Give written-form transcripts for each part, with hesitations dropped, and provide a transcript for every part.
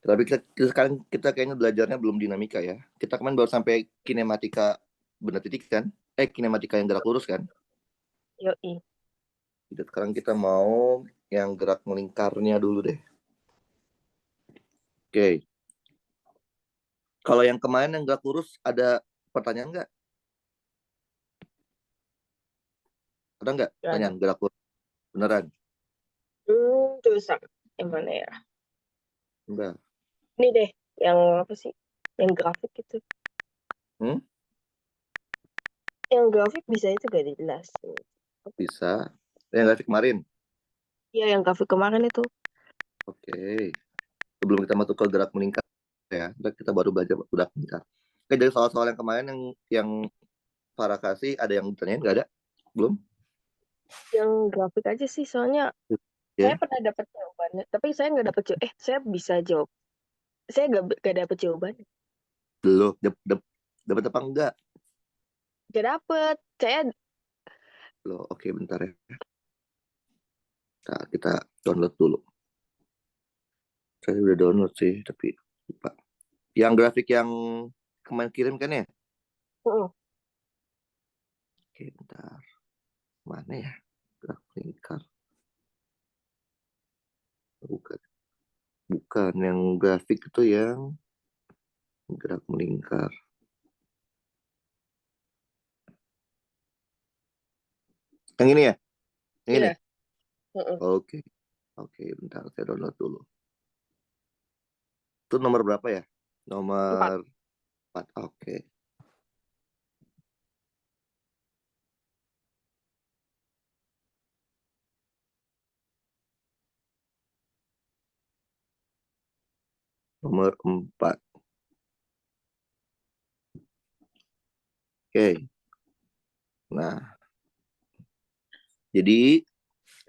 Tapi sekarang kita kayaknya belajarnya belum dinamika ya. Kita kemarin baru sampai kinematika benda titik kan? Kinematika yang gerak lurus kan? Yoi. Sekarang kita mau yang gerak melingkarnya dulu deh. Oke. Kalau yang kemarin yang gerak lurus ada pertanyaan nggak? Ada nggak Gak ada. pertanyaan gerak lurus? Beneran? Terus yang mana ya? Enggak. Ini deh, yang apa sih? Yang grafik itu. Hmm? Yang grafik bisa itu gak dijelasin. Bisa. Yang grafik kemarin. Iya, yang grafik kemarin itu. Oke. Sebelum kita masuk ke gerak melingkar ya, kita baru belajar gerak melingkar. Oke, dari soal-soal yang kemarin yang Farah kasih ada yang ditanyain nggak ada? Belum? Yang grafik aja sih, soalnya saya Ya. pernah dapat jawabannya. Tapi saya nggak dapat saya bisa jawab. Saya gak dapat jawabannya. Belum. Dapat apa enggak? Gak dapet. Saya Loh, oke bentar ya. Kita download dulu. Saya udah download sih, tapi lupa. Yang grafik yang kemarin kirim kan ya? Oke, bentar. Mana ya? Gerak melingkar. Bukan. Bukan yang grafik itu yang gerak melingkar. Yang ini ya? Yang ini? iya. Mm-mm. Oke. Oke, bentar. Saya download dulu. Itu nomor berapa ya? 4. Nomor 4. Oke. Nomor 4. Oke. Nah, jadi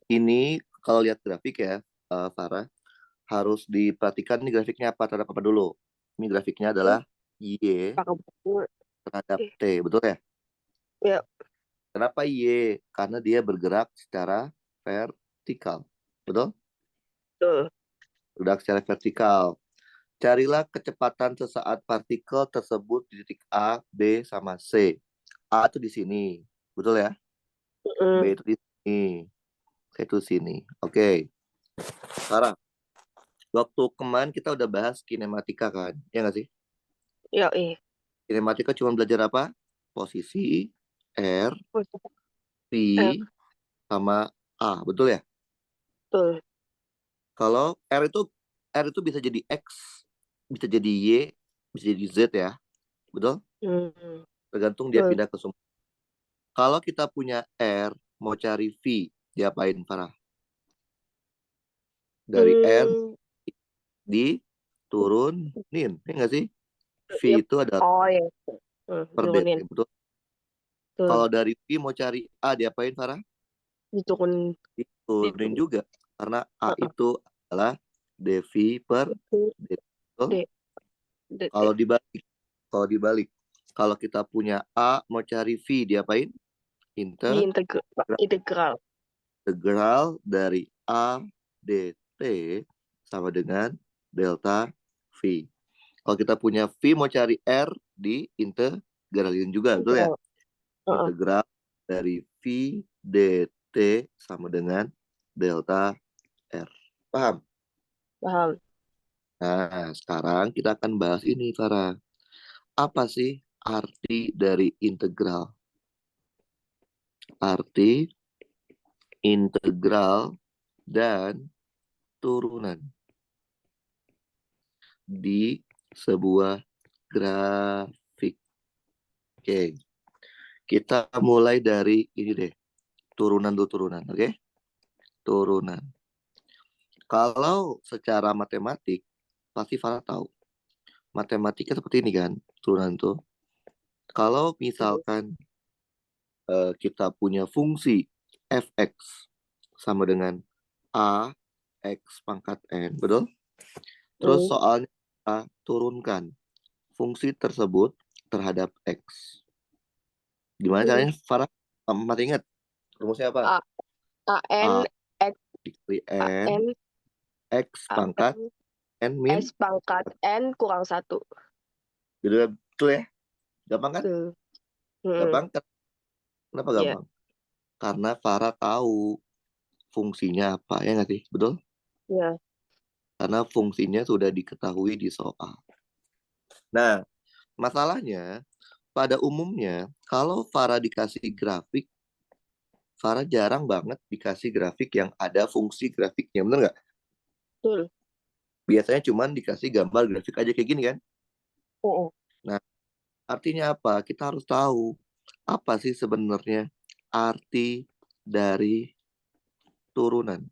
ini kalau lihat grafik ya, Farah, harus diperhatikan nih grafiknya apa terhadap apa dulu. Ini grafiknya adalah Y Pakai buku. terhadap Oke. T, betul ya? Ya. Kenapa Y? Karena dia bergerak secara vertikal. Betul? Tuh. Bergerak secara vertikal. Carilah kecepatan sesaat partikel tersebut di titik A, B, sama C. A itu di sini. Betul ya? B Mm-mm. itu di sini. C itu sini. Oke. Sekarang, waktu kemarin kita udah bahas kinematika kan? Ya nggak sih? Yoi. Kinematika cuma belajar apa? Posisi, R, Eh, P, sama A. Betul ya? Tuh. Kalau R itu bisa jadi X, bisa jadi Y, bisa jadi Z ya. Betul? Hmm. Tergantung dia Tuh. pindah ke semua. Kalau kita punya R, mau cari V, diapain, Farah? Dari R Hmm. diturunin, ya nggak sih? V Yep. itu adalah Oh ya. per Turunin. detik, betul? Tuh. Kalau dari V mau cari A, diapain, Farah? Diturunin. Diturunin Diturunin. juga. Karena A Heeh. itu adalah dV per Itu detik. Betul? D. DT. Kalau dibalik, kalau dibalik, kalau kita punya A mau cari V, diapain? Di Integral integral. dari A dt sama dengan delta V. Kalau kita punya V mau cari R di integralin juga, betul ya? Integral. Heeh. Integral dari V dt sama dengan delta R. Paham? Paham. Nah, sekarang kita akan bahas ini, Farah. Apa sih arti dari integral? Arti integral dan turunan di sebuah grafik. Oke, kita mulai dari ini deh, turunan dulu turunan, oke? Turunan. Kalau secara matematik, pasti Farah tahu. Matematika seperti ini kan, turunan tuh. Kalau misalkan kita punya fungsi fx sama dengan a x pangkat n, betul? Terus Hmm. soalnya kita turunkan fungsi tersebut terhadap x. Gimana Hmm. caranya, Farah? Masih ingat rumusnya apa? A A N A X dikali A n N x A pangkat N N min S pangkat N kurang 1. gitu, betul ya? Gampang kan? Tuh. Mm-mm. Gampang kan? Kenapa Iya. gampang? Karena Farah tahu fungsinya apa, ya nggak sih? Betul? Iya. Karena fungsinya sudah diketahui di soal. Nah, masalahnya pada umumnya kalau Farah dikasih grafik, Farah jarang banget dikasih grafik yang ada fungsi grafiknya, bener nggak? Betul. Biasanya cuman dikasih gambar grafik aja kayak gini kan? Mm-mm. Nah, artinya apa? Kita harus tahu apa sih sebenarnya arti dari turunan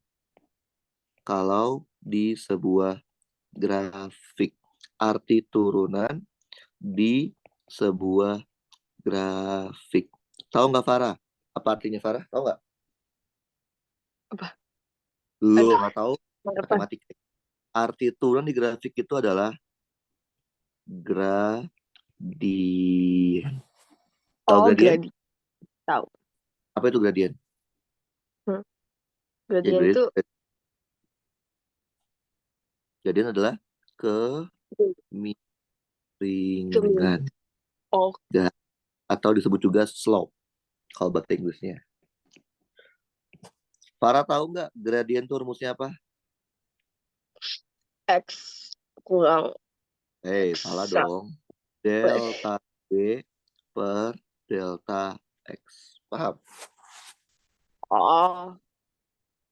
kalau di sebuah grafik. Arti turunan di sebuah grafik. Tahu nggak Farah? Apa artinya Farah? Tahu nggak? Apa? Lu Aduh, nggak tahu apa? matematika. Arti turunan di grafik itu adalah gradien. Tahu Oh, gradien? gradien. Tahu. Apa itu gradien? Hmm. Ya, Gradien tuh gradien adalah kemiringan. kemiringan Oh, atau disebut juga slope kalau bahasa Inggrisnya. Farah tahu nggak gradien itu rumusnya apa? X kurang Salah X. dong. Delta G per delta X. Paham? Oh,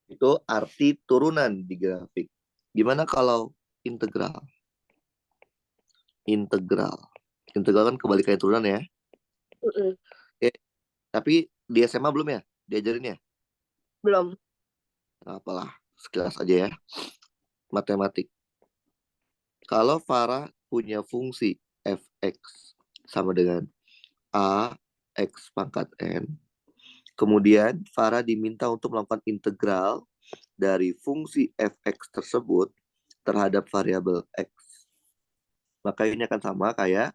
Itu arti turunan di grafik. Gimana kalau integral? Integral. Integral kan kebalikannya turunan ya. mm-mm. Oke. Tapi di SMA belum ya? Diajarin ya? Belum. Nah, apalah. Sekilas aja ya. Matematik. Kalau Farah punya fungsi fx sama dengan a x pangkat n. Kemudian Farah diminta untuk melakukan integral dari fungsi fx tersebut terhadap variabel x. Maka ini akan sama kayak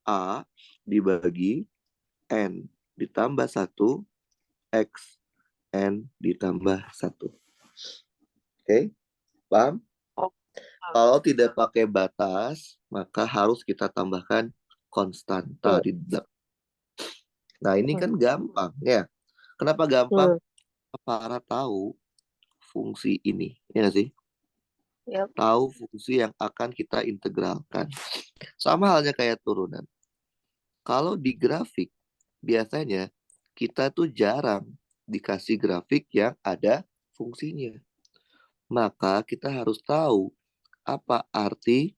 a dibagi n ditambah 1 x n ditambah 1. Oke, paham? Oh, Kalau tidak pakai batas, maka harus kita tambahkan konstanta mm, di belakang. Nah, ini mm, kan gampang ya. Kenapa gampang? mm. Para tahu fungsi ini, ya nggak sih? Yap. Tahu fungsi yang akan kita integralkan. Sama halnya kayak turunan. Kalau di grafik, biasanya kita tuh jarang dikasih grafik yang ada fungsinya. Maka kita harus tahu apa arti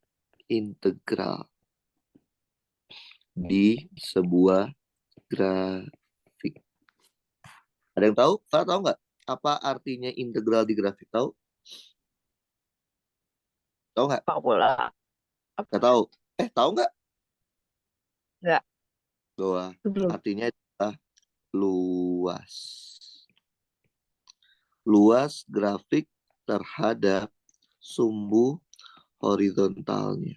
integral di sebuah grafik. Ada yang tahu? Farah tahu nggak? Apa artinya integral di grafik? Tahu? Tahu nggak? Sepak bola. Apa? Nggak tahu. Tahu nggak? Enggak. Bahwa Belum. artinya adalah luas. Luas grafik terhadap sumbu horizontalnya.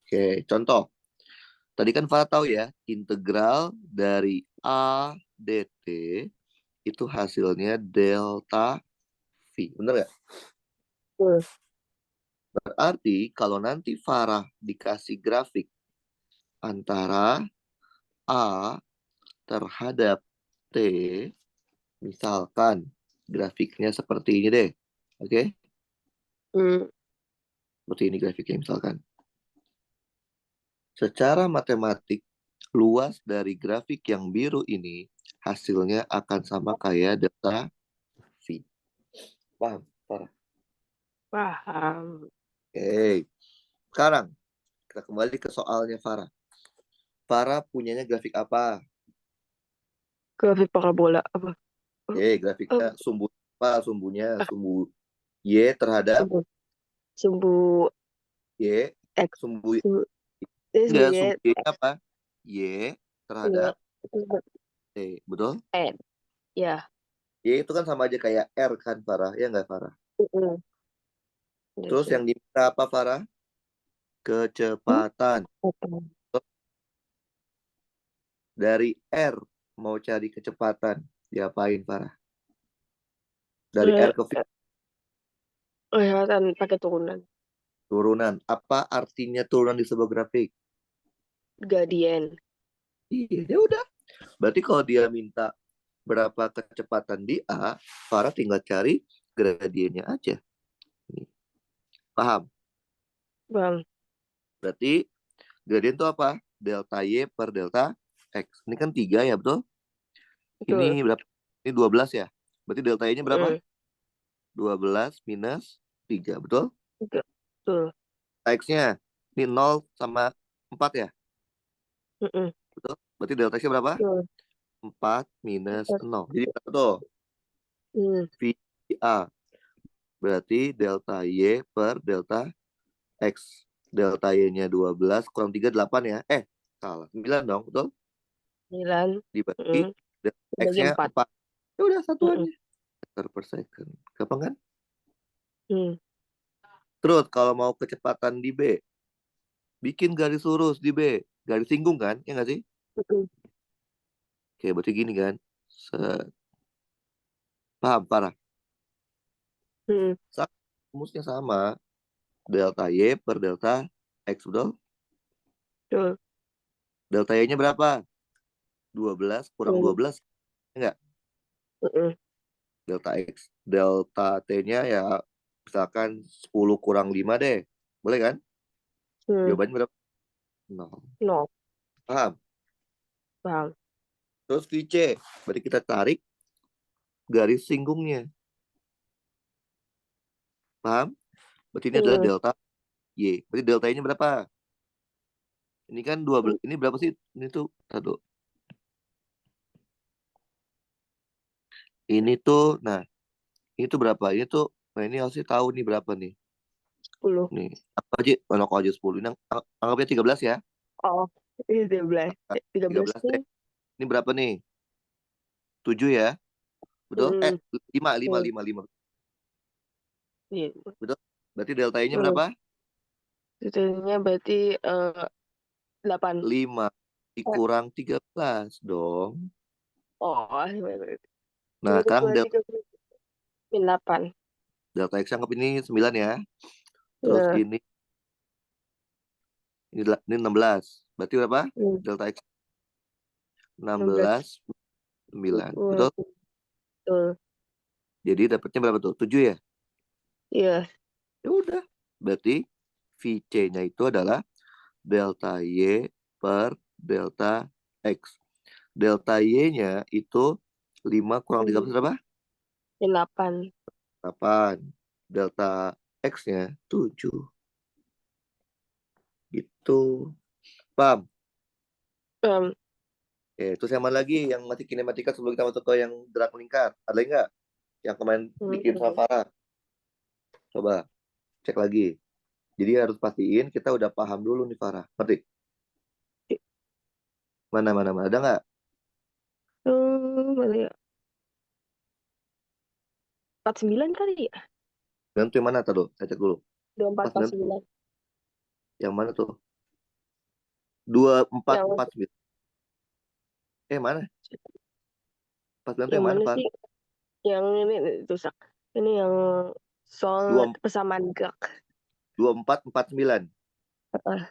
Oke, contoh. Tadi kan Farah tahu ya, integral dari A dt itu hasilnya delta V. Bener nggak? Mm. Berarti kalau nanti Farah dikasih grafik antara A terhadap T, misalkan grafiknya seperti ini deh. Oke? Mm. Seperti ini grafiknya misalkan. Secara matematik, luas dari grafik yang biru ini hasilnya akan sama kayak delta V. Paham? Farah? Paham. Oke. Sekarang kita kembali ke soalnya Farah. Farah punyanya grafik apa? Grafik parabola apa? Grafiknya Oh, sumbu apa? Sumbu Y terhadap sumbu sumbu Y. X. Sumbu Sumbu, sumbu enggak, Y. sumbu Y apa? Y terhadap Y. Sumbu T. Betul? N. Ya. Y itu kan sama aja kayak R kan Farah? Ya nggak Farah? Mm-mm. Ya Terus sih. yang diminta apa Farah? Hmm? Kecepatan. Apa? Dari R mau cari kecepatan. Diapain Farah? Dari Eh, R ke V. Kelihatan pakai turunan. Turunan. Apa artinya turunan di sebuah grafik? Gradient. Iya, ya udah. Berarti kalau dia minta berapa kecepatan di A, Farah tinggal cari gradiennya aja. Paham? Bang. Berarti gradien itu apa? Delta Y per delta X. Ini kan 3 ya, betul? Betul. Ini berapa? Ini 12 ya. Berarti delta Y-nya berapa? Mm. 12 minus 3, betul? Betul. X-nya ini 0 sama 4 ya, Mm-mm. betul? Berarti delta X-nya berapa? Betul. 4 minus 0. Jadi berapa tuh? Mm. VA. Berarti delta Y per delta X. Delta Y-nya 12 kurang 3, 8 ya. Salah. 9 dong, betul? 9. Dibagi Mm. delta Dibagi X-nya 4. 4. Ya udah Mm-mm. satuannya. Meter per second. Gampang kan? Mm. Terus kalau mau kecepatan di B, bikin garis lurus di B. Garis singgung kan? Ya nggak sih? Mm-mm. Oke, berarti gini kan. Paham, parah. Mm. Rumusnya sama. Delta Y per delta X, betul? Betul. Delta Y-nya berapa? 12 kurang Mm. 12. Enggak. Mm-mm. Delta X. Delta T-nya ya misalkan 10 kurang 5 deh. Boleh kan? Mm. Jawabannya berapa? 0. No. Paham? Bang. Terus VC. Berarti kita tarik garis singgungnya. Paham? Berarti ini adalah Mm. delta Y. Berarti delta Y-nya berapa? Ini kan 12. Ini berapa sih? Ini tuh, aduh. Ini tuh, nah, ini tuh berapa? Ini tuh, nah ini harusnya tahu nih berapa nih. 10. Nih, apa aja? Anak aja 10. Ini anggapnya 13 ya. Oh. Ini 13. 13 13 deh. nih. Ini berapa nih? 7 ya. Betul? Mm. 5, 5, Mm. 5, 5. Iya. Betul? Berarti delta Y-nya Mm. berapa? Totalnya berarti 8. 5 dikurang 13 dong. Oh, Nah, sekarang dua tiga 8. delta X anggap ini 9 ya. Terus Ya. ini 16. Berarti berapa? Mm. Delta X 16. 16, 9. Betul. Betul? Jadi dapatnya berapa tuh? 7 ya? Iya. Ya udah. Berarti VC-nya itu adalah delta Y per delta X. Delta Y-nya itu 5 kurang 13 Mm. berapa? 8. 8. Delta X-nya 7. Gitu. Paham? Um, Oke, terus yang mana lagi yang masih kinematika sebelum kita masuk ke yang gerak melingkar? Ada lagi nggak? Yang kemarin bikin sama mm, Farah? Coba cek lagi. Jadi harus pastiin kita udah paham dulu nih Farah. Ngerti? Mana? Ada nggak? mana ya? 49 kali ya? Dan tuh yang mana tuh? Saya cek dulu. 24, 49 49. yang mana tuh? 24, Yang 49. Mana? 49 tuh yang yang mana, mana Far? sih? Yang ini rusak. Ini yang soal 24, persamaan gerak. 24, 49. Uh,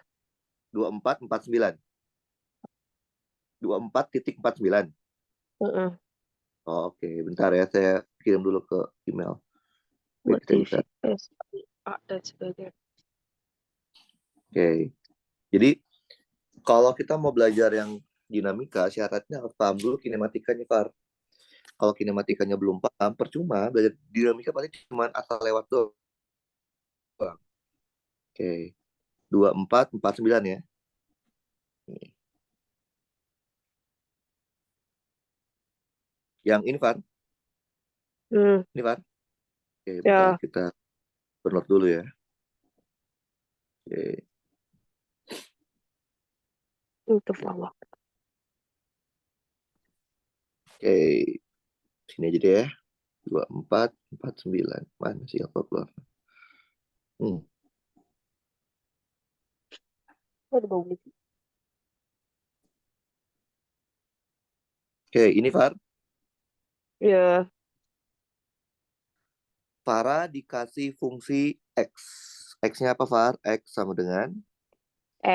24, 49. 24,49. uh, Oh, oke, bentar ya. Saya kirim dulu ke email. Biar kita bisa. motivasi dan sebagainya. Oke. Jadi kalau kita mau belajar yang dinamika, syaratnya harus paham dulu kinematikanya, Far. Kalau kinematikanya belum paham, percuma. Belajar dinamika pasti cuma asal lewat doang. Oke. 24, 49 ya. Yang ini, Far. Hmm, Ini, Far. Oke, bentar. ya, Kita download dulu ya. Oke. itu bawah. Oke. Sini aja deh ya. 24, 49. Mana sih apa keluar? Hmm. Ada bau gitu. Oke, ini Far. Ya, Farah dikasih fungsi X. X-nya apa, Far? X sama dengan T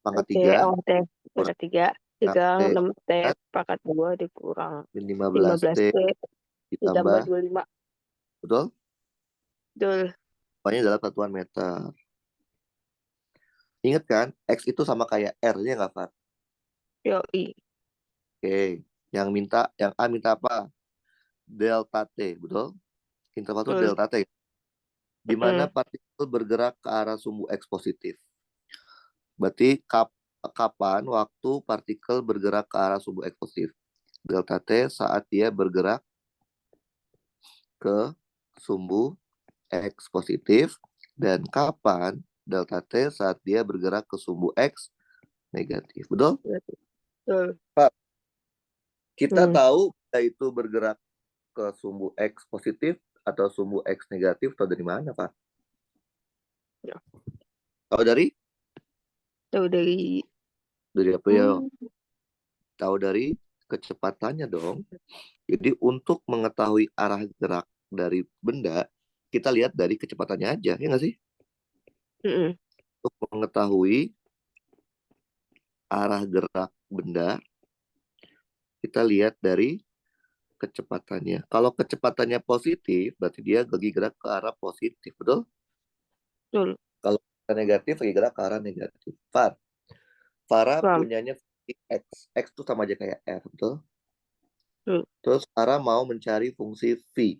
pangkat T 3 T pangkat 3 dikurang T 6 T pangkat pangkat 2 dikurang 15T 15 T ditambah ditambah, 25. betul? Betul. Pokoknya dalam satuan meter. Ingat kan, X itu sama kayak R-nya nggak, Far? Yoi. Oke. Yang A minta apa? Delta T, betul? Interval itu Betul. delta T. Di mana Mm. partikel bergerak ke arah sumbu X positif. Berarti kapan waktu partikel bergerak ke arah sumbu X positif? Delta T saat dia bergerak ke sumbu X positif, dan kapan delta T saat dia bergerak ke sumbu X negatif. Betul? Betul. Pak, kita Hmm. tahu itu bergerak ke sumbu X positif atau sumbu X negatif atau dari mana, Pak? Ya. Tahu dari Tahu dari apa ya? Tahu dari kecepatannya dong. Jadi untuk mengetahui arah gerak dari benda, kita lihat dari kecepatannya aja, ya nggak sih? mm, Untuk mengetahui arah gerak benda, kita lihat dari kecepatannya. Kalau kecepatannya positif, berarti dia lagi gerak ke arah positif, betul? betul. Kalau negatif, lagi gerak ke arah negatif. Farah Paham. punyanya fungsi X. X itu sama aja kayak R, betul? Betul. Terus Farah mau mencari fungsi V.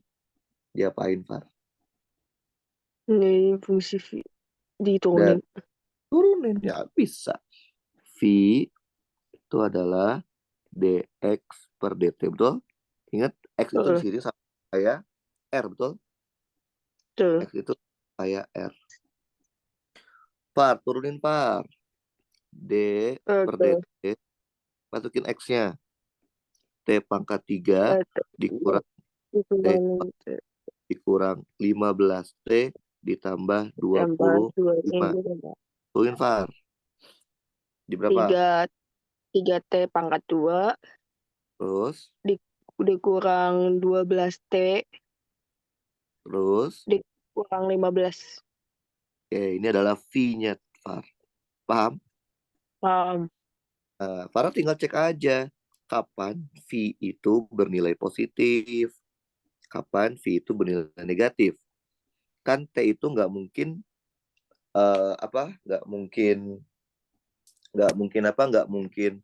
Diapain, Far? Ini fungsi Dan diturunin. turunin, ya bisa. V itu adalah dx per dt, betul? Ingat, x itu di Betul. sini sama kayak r, betul? Betul. X itu kayak r. Par, turunin par. D per Betul. dt, masukin x-nya. T pangkat 3 dikurang T Diturunin dikurang 15T ditambah tambah 25. 25. Turunin, Far. Di berapa? Tiga 3T pangkat 2 Terus, dikurang 12T terus. dikurang 15. Oke, ini adalah V-nya, Far. Paham? Paham. Farah tinggal cek aja kapan V itu bernilai positif, kapan V itu bernilai negatif. Kan T itu nggak mungkin nggak mungkin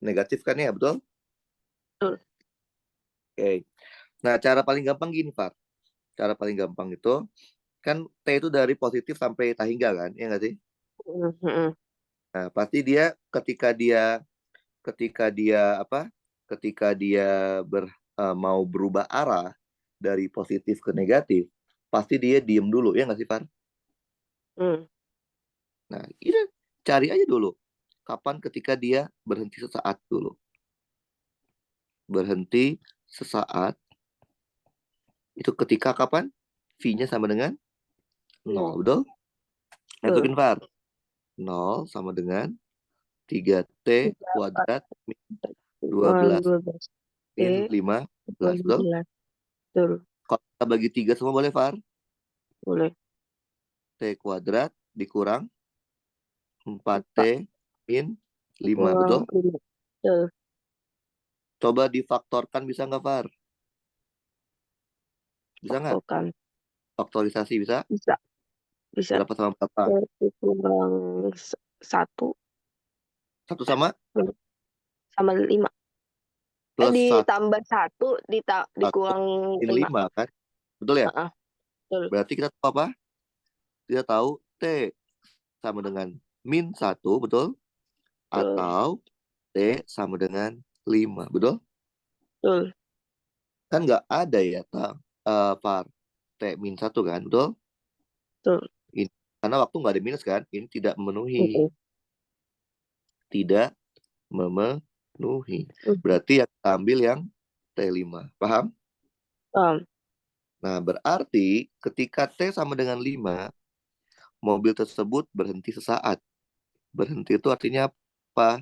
negatif kan ya, betul? Betul. Oke. Nah, cara paling gampang gini, Far. Cara paling gampang itu kan T itu dari positif sampai tak hingga kan, ya nggak sih? Mm-mm. Nah, pasti dia ketika dia mau berubah arah dari positif ke negatif, pasti dia diem dulu, ya nggak sih, Far? Mm. Nah, ini cari aja dulu kapan ketika dia berhenti sesaat dulu. Berhenti sesaat itu ketika kapan? V-nya sama dengan 0, betul? Betul. Masukin, Far. 0 sama dengan 3T Tiga empat kuadrat min 12 12 T min 15, betul? 15. Betul. Kalau kita bagi 3 semua boleh, Far? Boleh. T kuadrat dikurang 4T 4 min 5, kurang betul? 5. Betul. Coba difaktorkan, bisa nggak, Far? Bisa nggak? Faktorkan. Faktorisasi bisa? Bisa. Bisa. Berapa sama berapa? Kurang 1 Satu sama sama 5. plus satu, Ditambah 1 dikurang min 5. 5 kan? Betul ya? Betul. Berarti kita tahu apa? Kita tahu T sama dengan min 1, betul? Betul. Atau T sama dengan 5, betul? Betul. Kan nggak ada ya, Far. T min 1 kan, betul? Betul. Ini, karena waktu nggak ada minus kan? Ini tidak memenuhi. Mm-mm. Tidak memenuhi. Mm. Berarti yang kita ambil yang T5. Paham? Paham. Nah, berarti ketika T sama dengan 5, mobil tersebut berhenti sesaat. Berhenti itu artinya apa?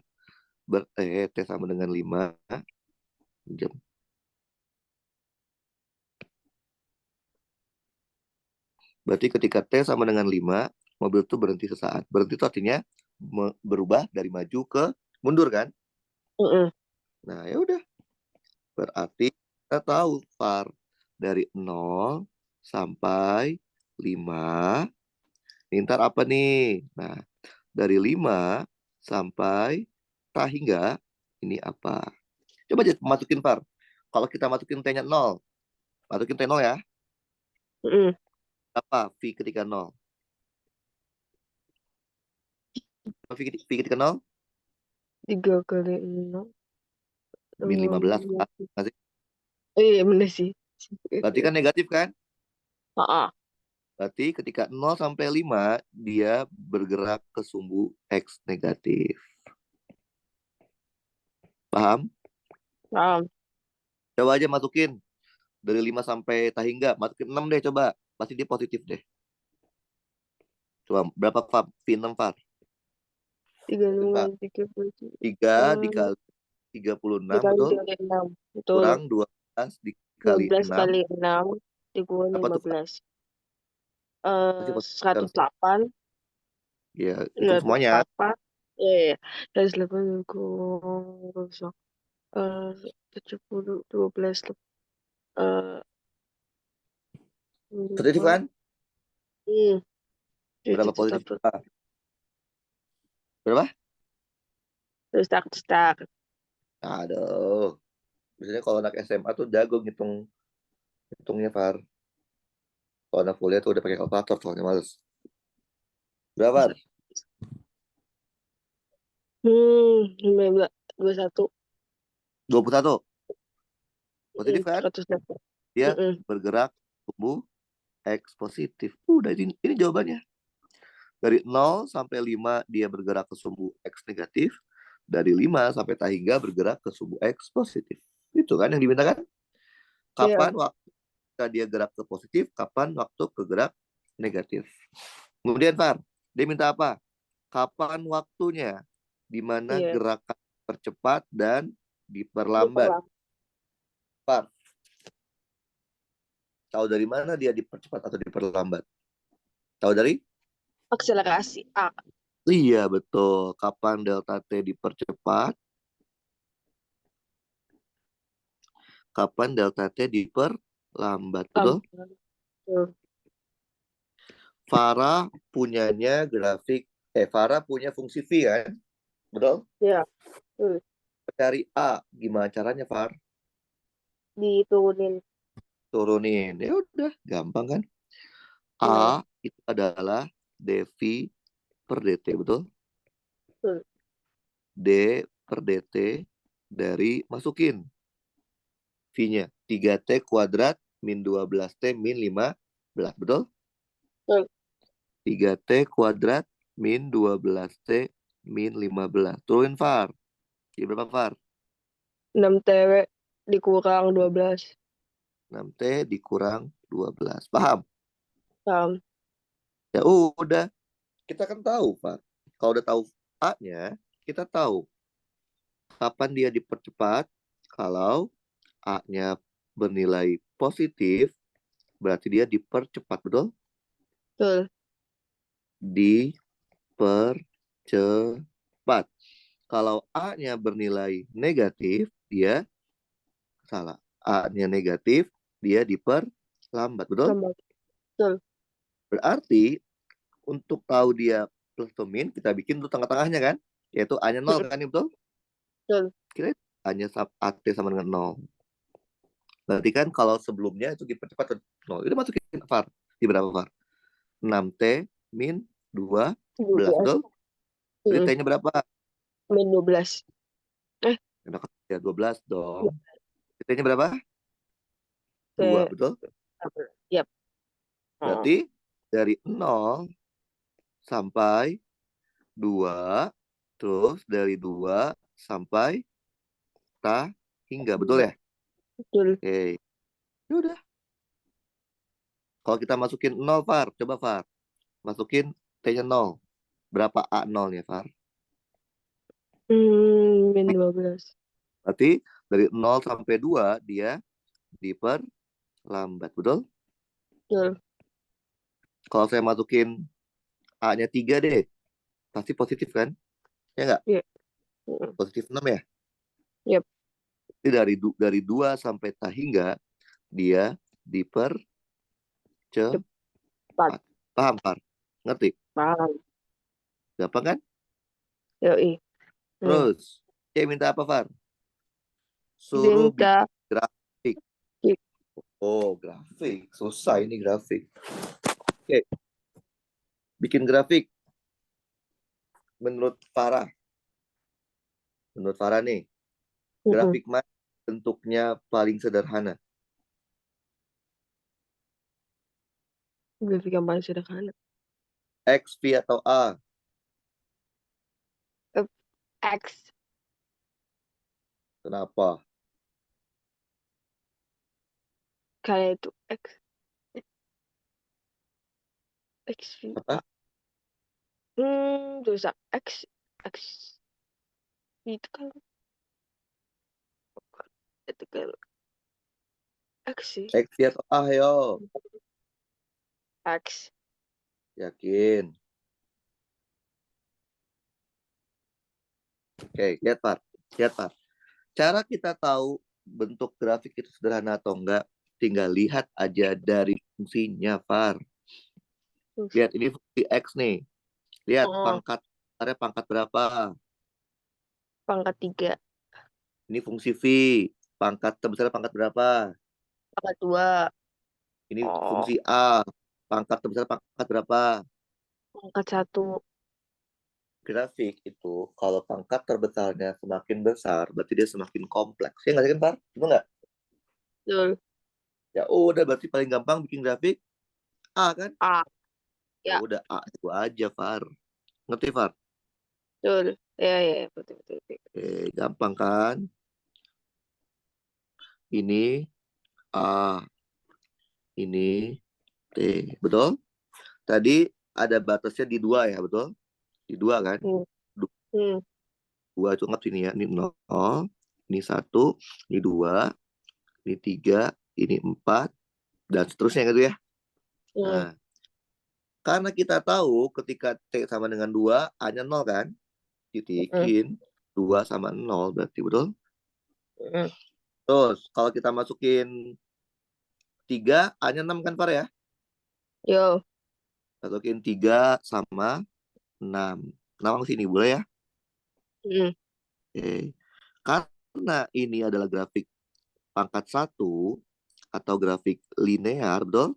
T sama dengan 5 jam. Berarti ketika T sama dengan 5, mobil itu berhenti sesaat. Berhenti itu artinya berubah dari maju ke mundur kan? Nah, ya udah. Berarti kita tahu Far dari 0 sampai 5. Ini ntar apa nih? Nah, dari 5 sampai ta hingga ini apa? Coba aja masukin Far. Kalau kita masukin T-nya 0, masukin T 0 ya. Apa V ketika 0? V ketika 0? 3 kali 6. Min 15. Masih. Iya bener sih. Berarti kan negatif kan? Ah, Berarti ketika 0 sampai 5, dia bergerak ke sumbu X negatif. Paham? paham. Coba aja masukin. Dari 5 sampai ta hingga. Masukin 6 deh coba. Pasti dia positif deh. Coba berapa VAR? V6 VAR. 3 dikali 36, dikali betul? 36. Betul. Kurang 12 dikali 12 6. kali 6 dikurangi Apa tuh? 15. Masih positif kan? 108. Ya, hitung semuanya. 108. Iya, iya. 108 rusak. 70, 12. Positif 5. kan? Hmm. Berapa positif? Berapa? Terus tak. Aduh. Biasanya kalau anak SMA tuh jago hitungnya VAR. Kalau anak kuliah tuh udah pakai kalkulator soalnya males. Berapa? 15, 21. 21. Positif kan? 108. Dia Mm-mm. bergerak tumbuh X positif. Udah ini jawabannya. Dari 0 sampai 5 dia bergerak ke sumbu X negatif. Dari 5 sampai ta hingga bergerak ke sumbu X positif. Itu kan yang dimintakan. Iya, Kapan waktu dia gerak ke positif, kapan waktu ke gerak negatif. Kemudian Far, dia minta apa? Kapan waktunya di mana iya. gerakan percepat dan diperlambat. Diperlam. Far, tahu dari mana dia dipercepat atau diperlambat? Tahu dari? Akselerasi. A. Iya, betul. Kapan delta T dipercepat? Kapan delta T diperlambat? Betul? Betul. Farah punyanya grafik, Farah punya fungsi V kan? Betul? Iya. Betul. Cari A, gimana caranya Far? Diturunin. Turunin. Ya udah, gampang kan? Iya. A itu adalah dV per dt, betul? Betul. D per dt dari masukin V-nya 3T kuadrat min 12T min 15, betul? Betul. 3T kuadrat min 12T min 15. Turunin VAR. Jadi berapa VAR? 6 TW dikurang 12. 6T dikurang 12. Paham? Paham. Ya udah. Kita kan tahu, Pak. Kalau udah tahu A-nya, kita tahu kapan dia dipercepat. Kalau A-nya bernilai positif, berarti dia dipercepat, betul? Betul. Dipercepat. Kalau A-nya bernilai negatif, dia salah. A-nya negatif, dia diperlambat, betul? Lambat. Betul. Berarti untuk tahu dia plus atau min, kita bikin untuk tengah-tengahnya kan? Yaitu A-nya 0 kan, betul? Betul. Kira A-nya AT sama dengan 0. Berarti kan kalau sebelumnya itu dipercepat ke 0. Itu masukin VAR. Di berapa VAR? 6T min 12, 12. betul? Jadi T-nya berapa? Min 12. Eh, Ya 12 dong. T-nya berapa? T. 2, betul? Yap. Berarti dari 0 sampai 2, terus dari 2 sampai ta hingga, betul ya? Betul. Oke. Ya udah. Kalau kita masukin 0 VAR, coba VAR. Masukin T-nya 0. Berapa A 0-nya VAR? Min 12. Berarti dari 0 sampai 2 dia diperlambat, betul? Betul. Kalau saya masukin A-nya 3 deh, pasti positif kan? Ya nggak? Iya. Positif 6 ya? Yep. Jadi dari 2 sampai hingga dia dipercepat. Cepat. Paham, Par? Ngerti? Paham. Gampang kan? Yoi. Terus, minta apa, Far? Suruh Minta bikin grafik. Oh, grafik. Susah ini grafik. Oke. Bikin grafik. Menurut Farah nih, grafik mana bentuknya paling sederhana? grafik yang paling sederhana. X, V, atau A? X. Kenapa? Kayak itu X. X. Apa? Terus X. X. Itu kan. Itu kan. X sih. X, V, atau A, yo? X. Yakin? Oke, lihat, Pak. Lihat, Pak. Cara kita tahu bentuk grafik itu sederhana atau enggak, tinggal lihat aja dari fungsinya, Far. Lihat, ini fungsi X nih. Lihat, pangkat berapa? Pangkat 3. Ini fungsi V. Pangkat terbesar pangkat berapa? Pangkat 2. Ini fungsi A. Pangkat terbesar pangkat berapa? Pangkat 1. Grafik itu, kalau pangkat terbesarnya semakin besar, berarti dia semakin kompleks. Ya nggak sih kan, Far? Betul nggak? Betul. Ya udah, berarti paling gampang bikin grafik A kan? A. Ya Ya. udah, A itu aja, Far. Ngerti, Far? Betul. Ya, betul. Gampang kan? Ini A, ini T. Betul? Tadi ada batasnya di 2 ya, betul? Di 2 kan? Hmm. Hmm. 2 itu anggap sini ya. Ini 0, ini 1, ini 2, ini 3, ini 4, dan seterusnya gitu ya. Nah, karena kita tahu ketika T sama dengan 2, A-nya 0 kan? Titikin 2 sama 0 berarti, betul? Terus, kalau kita masukin 3, A-nya 6 kan, Par ya? Yo. Masukin 3 sama 6. Kenapa sini boleh ya? Oke. Karena ini adalah grafik pangkat 1 atau grafik linear, betul?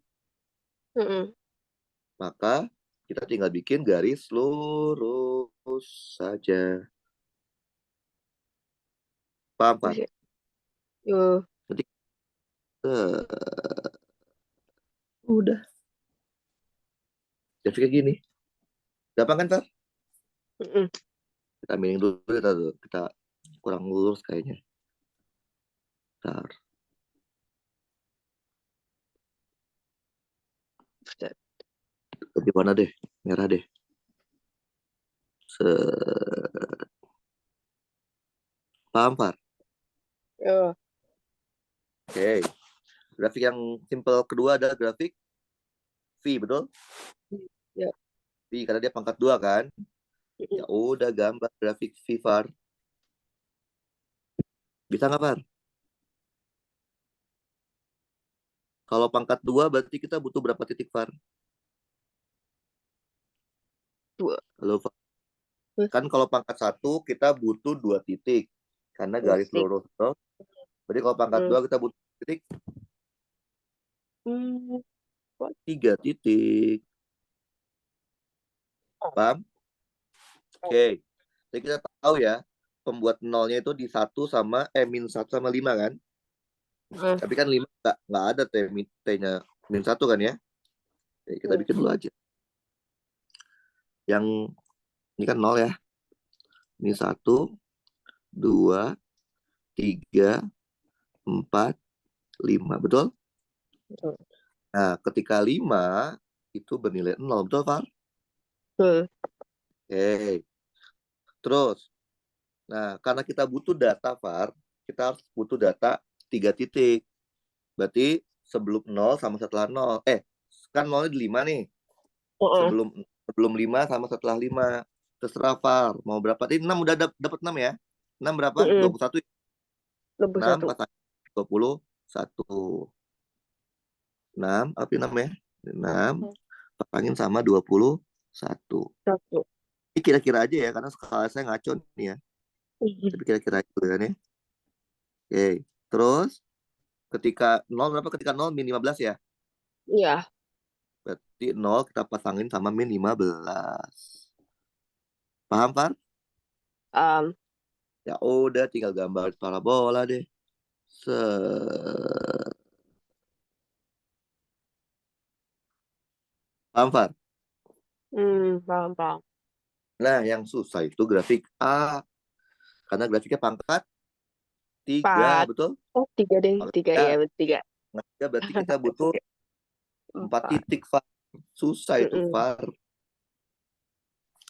Maka kita tinggal bikin garis lurus saja. Paham, Pak? Yo. Nanti udah. Jadi kayak gini. Gampang kan, Pak? Kita miring dulu, kita kurang lurus kayaknya. Bentar. Lebih mana deh? Merah deh. Paham, Pak? Yo. Oke. Grafik yang simple kedua adalah grafik V, betul? Ya. V, karena dia pangkat 2 kan? Ya udah, gambar grafik V, Far. Bisa nggak, Far? Kalau pangkat 2 berarti kita butuh berapa titik, Far? 2. Halo, Far. Kan kalau pangkat 1 kita butuh 2 titik. Karena garis lurus. Betul? Berarti kalau pangkat 2 kita butuh titik 3 titik. Paham? Oke. Jadi kita tahu ya, pembuat nolnya itu di 1 sama min 1 sama 5 kan? Tapi kan 5 nggak ada T-nya min 1 kan ya? Jadi kita bikin dulu aja. Yang ini kan 0 ya. Ini 1, 2, 3, 4, 5. Betul? Nah, ketika 5 itu bernilai 0. Betul, Far? Oke. Terus, nah karena kita butuh data, Far, kita harus butuh data 3 titik. Berarti sebelum 0 sama setelah 0. Kan 0-nya di 5 nih. sebelum 5 sama setelah 5. Terserah Far, mau berapa? Ini 6 udah dapat 6 ya. 6 berapa? 21. 6 21. pasang 21. 6, apa 6 ya? 6 pasangin sama 21. 1. Ini kira-kira aja ya, karena skala saya ngaco nih ya. Tapi kira-kira aja kan ya. Oke, terus ketika 0 berapa? Ketika 0 min 15 ya. Iya. Berarti 0 kita pasangin sama min 15. Paham, Far? Um, Ya udah, tinggal gambar parabola deh. Paham, Far? Paham, paham. Nah, yang susah itu grafik A. Karena grafiknya pangkat 3, 4. betul? Oh, 3 deh. Pangkat 3, 3. ya, 3. Nah, berarti kita butuh 4 4. titik, Far. Susah itu, Far.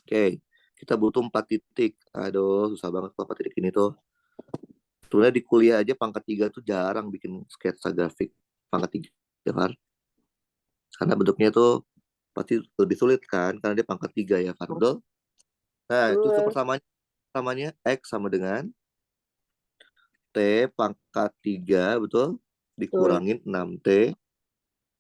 Oke, kita butuh 4 titik. Aduh, susah banget 4 titik ini tuh. Sebenarnya di kuliah aja pangkat 3 tuh jarang bikin sketsa grafik pangkat 3, Far. Karena bentuknya tuh pasti lebih sulit kan, karena dia pangkat 3 ya, Far. Betul? Nah, itu pertamanya X sama dengan T pangkat 3, betul? Dikurangin 6T.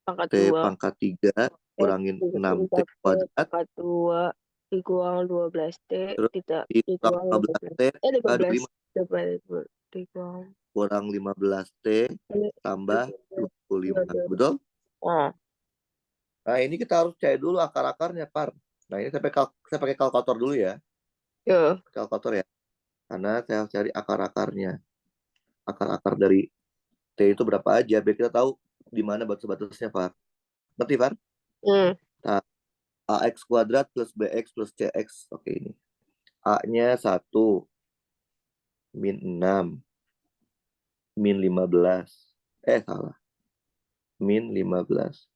Pangkat T 2. pangkat 3 kurangin 6T kuadrat. Pangkat 2 dikurang 12T Terus dikurang 15T 15. 25 Dikurang kurang 15T tambah 25. Betul? Nah, ini kita harus cari dulu akar-akarnya, Par. Nah, ini saya pakai kalkulator dulu ya. Ya. Kalkulator ya. Karena saya harus cari akar-akarnya. Akar-akar dari T itu berapa aja, biar kita tahu di mana batas-batasnya, Par. Ngerti, Par? Nah, AX kuadrat plus BX plus CX. Oke, ini. A-nya 1. Min 6. Min 15. Salah. Min 15.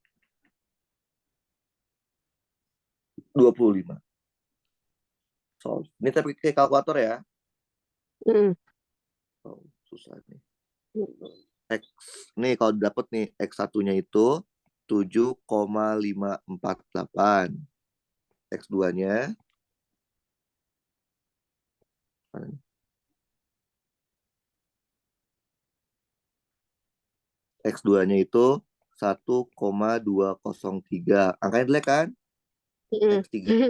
25. Solve. Ini saya pakai kalkulator ya. Oh, susah nih. X. Nih kalau dapat nih X1-nya itu 7,548. X2-nya X2-nya itu 1,203. Angkanya jelek kan? X3.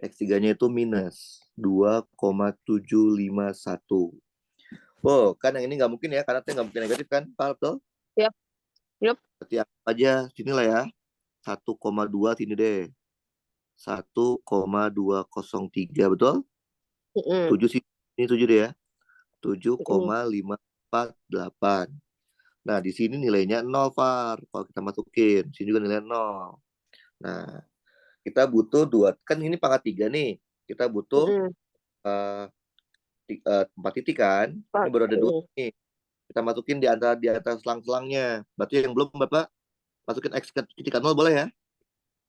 X3-nya itu minus 2,751. Oh, kan yang ini nggak mungkin ya, karena T nggak mungkin negatif kan, Pak? Betul? Yap. Berarti aja sinilah ya. 1,2 sini deh. 1,203, betul? 7 sih. Ini 7 deh ya. 7,548. Nah, di sini nilainya 0, Far. Kalau kita masukin, sini juga nilai 0. Nah, kita butuh 2. Kan ini pangkat 3 nih. Kita butuh 4 titik kan. Ini baru ada 2 nih. Kita masukin di antara selang-selangnya. Berarti yang belum Bapak masukin X ke titik 0 boleh ya?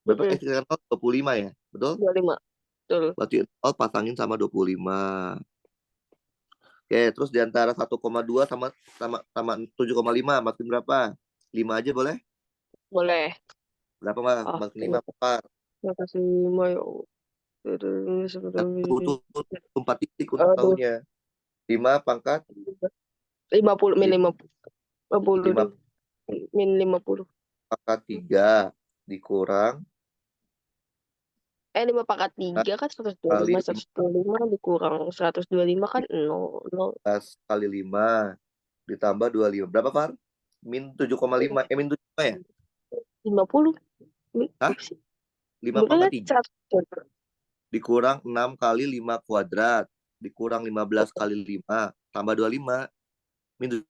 Bapak X ke 0 25 ya? Betul? 25. Betul. Berarti 0 pasangin sama 25. Oke, terus di antara 1,2 sama 7,5 masukin berapa? 5 aja boleh? Boleh. Berapa Mas? Masukin 5 apa? Makasih 5 ya. Butuh 4 titik untuk tahunya. 5 pangkat 50 min 50. 5 min 50. pangkat 3 dikurang 5 pangkat 3 kan 125. 125 dikurang 125 kan 0. kali 5 ditambah 25. Berapa, Far? Min 7,5. Min 7,5 ya? 50. Hah? 5 pangkat 3. 1. Dikurang 6 kali 5 kuadrat. Dikurang 15 kali 5. Tambah 25. Min